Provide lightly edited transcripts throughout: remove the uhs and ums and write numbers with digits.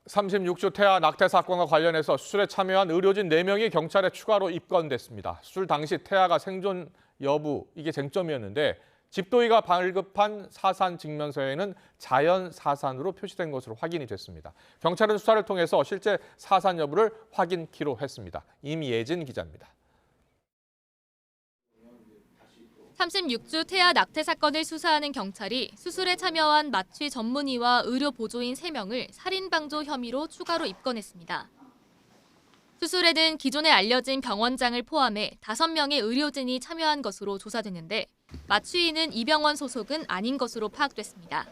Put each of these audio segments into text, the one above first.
36주 태아 낙태 사건과 관련해서 수술에 참여한 의료진 4명이 경찰에 추가로 입건됐습니다. 수술 당시 태아가 생존 여부, 이게 쟁점이었는데 집도의가 발급한 사산 증명서에는 자연 사산으로 표시된 것으로 확인이 됐습니다. 경찰은 수사를 통해서 실제 사산 여부를 확인키로 했습니다. 임예진 기자입니다. 36주 태아 낙태 사건을 수사하는 경찰이 수술에 참여한 마취 전문의와 의료 보조인 3명을 살인방조 혐의로 추가로 입건했습니다. 수술에는 기존에 알려진 병원장을 포함해 5명의 의료진이 참여한 것으로 조사됐는데 마취인은 이 병원 소속은 아닌 것으로 파악됐습니다.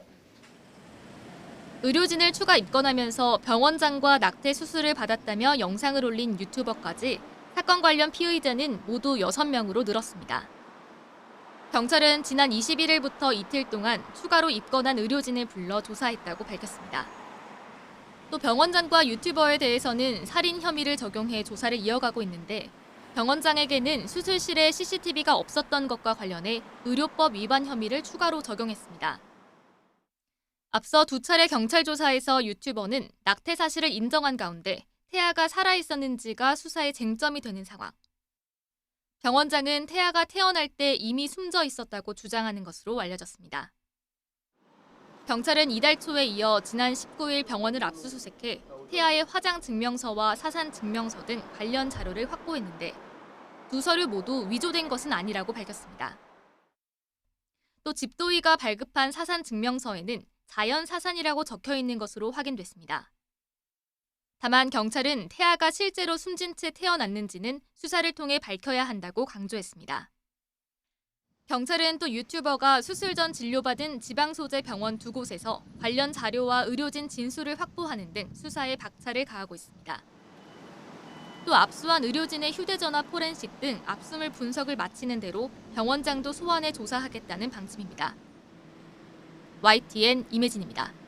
의료진을 추가 입건하면서 병원장과 낙태 수술을 받았다며 영상을 올린 유튜버까지 사건 관련 피의자는 모두 6명으로 늘었습니다. 경찰은 지난 21일부터 이틀 동안 추가로 입건한 의료진을 불러 조사했다고 밝혔습니다. 또 병원장과 유튜버에 대해서는 살인 혐의를 적용해 조사를 이어가고 있는데 병원장에게는 수술실에 CCTV가 없었던 것과 관련해 의료법 위반 혐의를 추가로 적용했습니다. 앞서 2차례 경찰 조사에서 유튜버는 낙태 사실을 인정한 가운데 태아가 살아있었는지가 수사의 쟁점이 되는 상황. 병원장은 태아가 태어날 때 이미 숨져 있었다고 주장하는 것으로 알려졌습니다. 경찰은 이달 초에 이어 지난 19일 병원을 압수수색해 태아의 화장 증명서와 사산 증명서 등 관련 자료를 확보했는데 두 서류 모두 위조된 것은 아니라고 밝혔습니다. 또 집도의가 발급한 사산 증명서에는 자연 사산이라고 적혀 있는 것으로 확인됐습니다. 다만 경찰은 태아가 실제로 숨진 채 태어났는지는 수사를 통해 밝혀야 한다고 강조했습니다. 경찰은 또 유튜버가 수술 전 진료받은 지방 소재 병원 2곳에서 관련 자료와 의료진 진술을 확보하는 등 수사에 박차를 가하고 있습니다. 또 압수한 의료진의 휴대전화 포렌식 등 압수물 분석을 마치는 대로 병원장도 소환해 조사하겠다는 방침입니다. YTN 임혜진입니다.